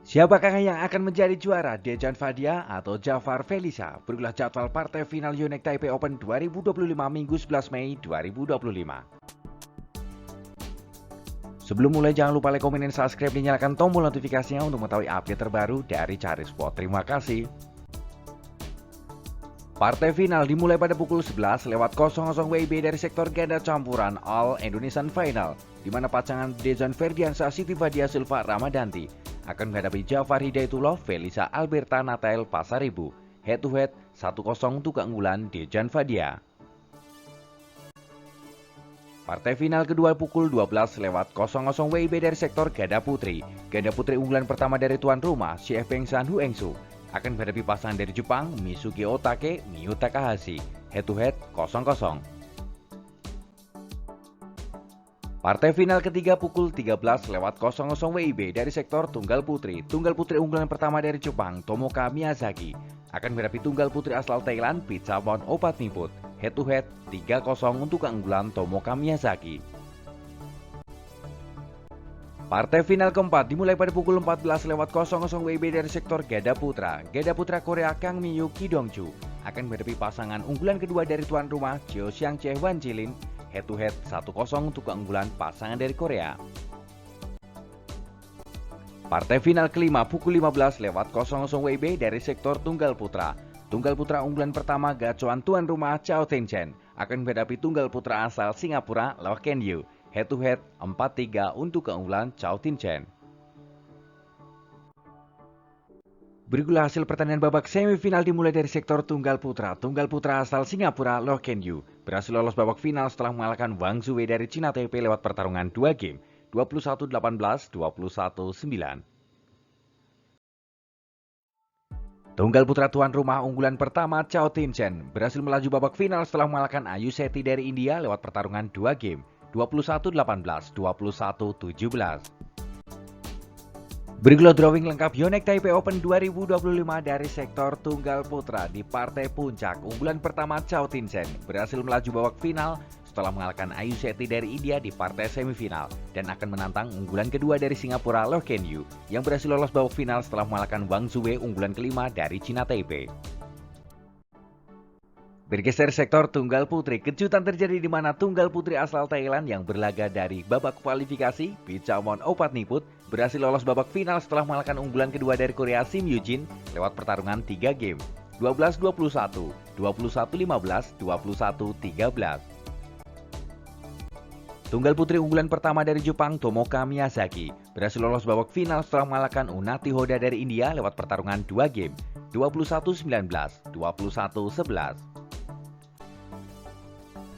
Siapakah yang akan menjadi juara, Dejan Fadia atau Jafar Felisa? Berikutlah jadwal partai final Yonex Taipei Open 2025 Minggu 11 Mei 2025. Sebelum mulai jangan lupa like, komen, dan subscribe, dan nyalakan tombol notifikasinya untuk mengetahui update terbaru dari Cari Sport. Terima kasih. Partai final dimulai pada pukul 11 lewat 00 WIB dari sektor ganda campuran All Indonesian Final, di mana pasangan Dejan Ferdiansyah Siti Fadia Silva Ramadanti akan menghadapi Jafar Hidayatullah Felisa Alberta Natael Pasaribu. Head to head 1-0 untuk keunggulan Dejan Fadia. Partai final kedua pukul 12 lewat 00 WIB dari sektor ganda putri. Ganda putri unggulan pertama dari tuan rumah, Chiefeng San Huengsu, akan menghadapi pasangan dari Jepang, Misugi Otake, Miyu Takahashi. Head to head 0-0. Partai final ketiga pukul 13 lewat 00 WIB dari sektor tunggal putri. Tunggal putri unggulan pertama dari Jepang, Tomoka Miyazaki, akan menghadapi tunggal putri asal Thailand, Pitchabon Opatniput. Head to head 3-0 untuk keunggulan Tomoka Miyazaki. Partai final keempat dimulai pada pukul 14 lewat 00 WIB dari sektor ganda putra. Ganda putra Korea Kang Min-yu Ki-dong-ju akan menghadapi pasangan unggulan kedua dari tuan rumah, Cheo Seung-chae Wan Chilin. Head to head 1-0 untuk keunggulan pasangan dari Korea. Partai final kelima pukul 15 lewat 00 WIB dari sektor tunggal putra. Tunggal putra unggulan pertama gacuan tuan rumah Chao Tien-chen akan menghadapi tunggal putra asal Singapura Loh Ken Yew. Head to head 4-3 untuk keunggulan Chao Tien-chen. Berikutlah hasil pertandingan babak semifinal dimulai dari sektor tunggal putra. Tunggal putra asal Singapura Loh Ken Yew berhasil lolos babak final setelah mengalahkan Wang Zuwei dari Cina Taipei lewat pertarungan 2 game, 21-18, 21-9. Tunggal putra tuan rumah unggulan pertama Chao Tien-chen berhasil melaju babak final setelah mengalahkan Ayu Seti dari India lewat pertarungan 2 game, 21-18, 21-17. Berikutlah drawing lengkap Yonex Taipei Open 2025 dari sektor tunggal putra. Di partai puncak, unggulan pertama Chao Tien-chen berhasil melaju babak final setelah mengalahkan Ayu Seti dari India di partai semifinal dan akan menantang unggulan kedua dari Singapura Loh Ken Yew yang berhasil lolos babak final setelah mengalahkan Wang Zuwei unggulan kelima dari Cina Taipei. Bergeser sektor tunggal putri, kejutan terjadi di mana tunggal putri asal Thailand yang berlaga dari babak kualifikasi, Pitchabon Opatniput, berhasil lolos babak final setelah mengalahkan unggulan kedua dari Korea Sim Yoo-jin lewat pertarungan 3 game, 12-21, 21-15, 21-13. Tunggal putri unggulan pertama dari Jepang, Tomoka Miyazaki, berhasil lolos babak final setelah mengalahkan Unati Hoda dari India lewat pertarungan 2 game, 21-19, 21-11.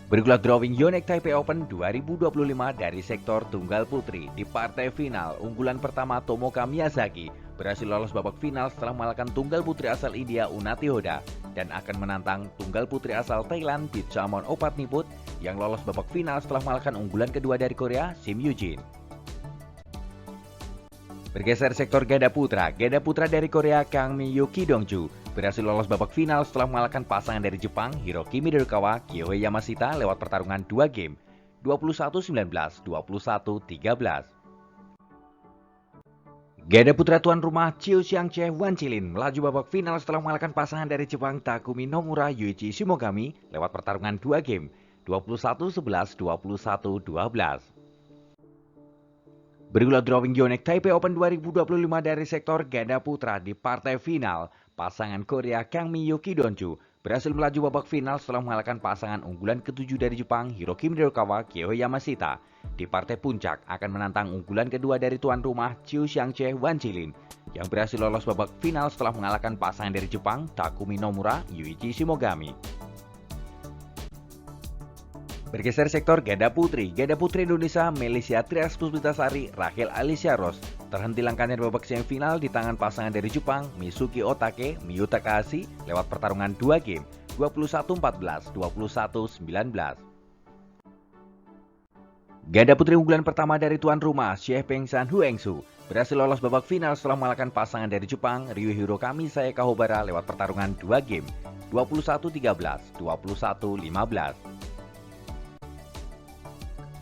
Berikutlah drawing Yonex Taipei Open 2025 dari sektor tunggal putri. Di partai final, unggulan pertama Tomoka Miyazaki berhasil lolos babak final setelah mengalahkan tunggal putri asal India Unati Hoda dan akan menantang tunggal putri asal Thailand Pitchabon Opatniput yang lolos babak final setelah mengalahkan unggulan kedua dari Korea Sim Yoo-jin. Bergeser sektor ganda putra dari Korea Kang Min-yu Ki-dong-ju berhasil lolos babak final setelah mengalahkan pasangan dari Jepang Hiroki Midorikawa Kyohei Yamashita lewat pertarungan 2 game, 21-19, 21-13. Ganda putra tuan rumah Cheo Seung-chae Wan Chilin melaju babak final setelah mengalahkan pasangan dari Jepang Takumi Nomura Yuichi Shimogami lewat pertarungan 2 game, 21-11, 21-12. Berikutlah drawing Yonex Taipei Open 2025 dari sektor ganda putra. Di partai final, pasangan Korea Kang Min-yu Ki-dong-ju berhasil melaju babak final setelah mengalahkan pasangan unggulan ke-7 dari Jepang Hiroki Midorikawa Kyohei Yamashita. Di partai puncak akan menantang unggulan kedua dari tuan rumah Cheo Seung-chae Wan Chilin yang berhasil lolos babak final setelah mengalahkan pasangan dari Jepang Takumi Nomura Yuichi Shimogami. Bergeser sektor ganda putri Indonesia Melisya Triaspuspitasari Rachel Alicia Ross terhenti langkahnya di babak semifinal di tangan pasangan dari Jepang Misugi Otake, Miyu Takahashi lewat pertarungan 2 game, 21-14, 21-19. Ganda putri unggulan pertama dari tuan rumah Chiefeng San Huengsu berhasil lolos babak final setelah mengalahkan pasangan dari Jepang Ryuhiro Kamisaya Kahobara lewat pertarungan 2 game, 21-13, 21-15.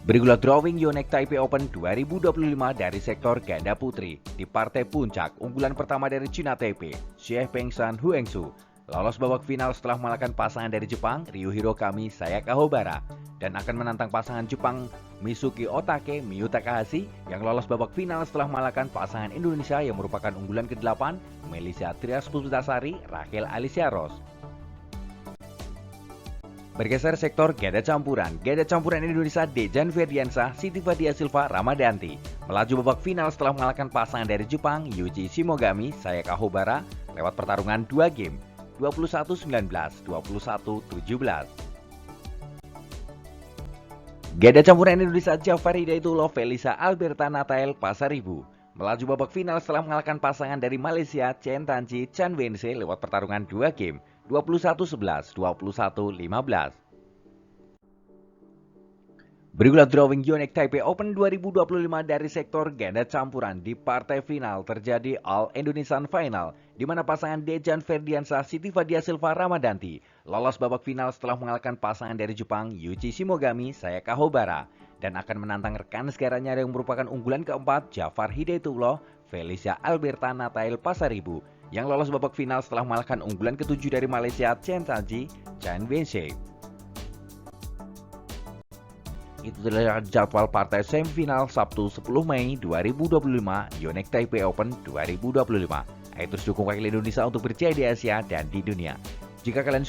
Bergulat drawing Yonex Taipei Open 2025 dari sektor ganda putri. Di partai puncak, unggulan pertama dari Cina Taipei, Xie Pengshan Huangsu, lolos babak final setelah mengalahkan pasangan dari Jepang, Ryuhiro Kami Sayaka Hobara, dan akan menantang pasangan Jepang Misuki Otake Miyu Takahashi yang lolos babak final setelah mengalahkan pasangan Indonesia yang merupakan unggulan ke-8, Melissa Trias Puspitasari, Rachel Alicia Ross. Bergeser sektor ganda campuran Indonesia Dejan Ferdiansyah, Siti Fadia Silva Ramadanti melaju babak final setelah mengalahkan pasangan dari Jepang Yuji Shimogami Sayaka Hobara lewat pertarungan 2 game 21-19, 21-17. Ganda campuran Indonesia Jafar Hidayatullah Felisa Alberta Natael Pasaribu melaju babak final setelah mengalahkan pasangan dari Malaysia Chen Tanji Chan Wense lewat pertarungan 2 game 21-11, 21-15. Bergulat drawing Yonex Taipei Open 2025 dari sektor ganda campuran. Di partai final terjadi All Indonesian Final, di mana pasangan Dejan Ferdiansyah Siti Fadia Silva Ramadanti lolos babak final setelah mengalahkan pasangan dari Jepang Yuji Shimogami Sayaka Hobara dan akan menantang rekan segaranya yang merupakan unggulan keempat Jafar Hidayatullah Felicia Alberta Natael Pasaribu yang lolos babak final setelah mengalahkan unggulan ke-7 dari Malaysia Chen Tanji Chan Wense. Itu adalah jadwal partai semifinal Sabtu 10 Mei 2025 Yonex Taipei Open 2025. Ayo terus dukung wakil Indonesia untuk berjaya di Asia dan di dunia. Jika kalian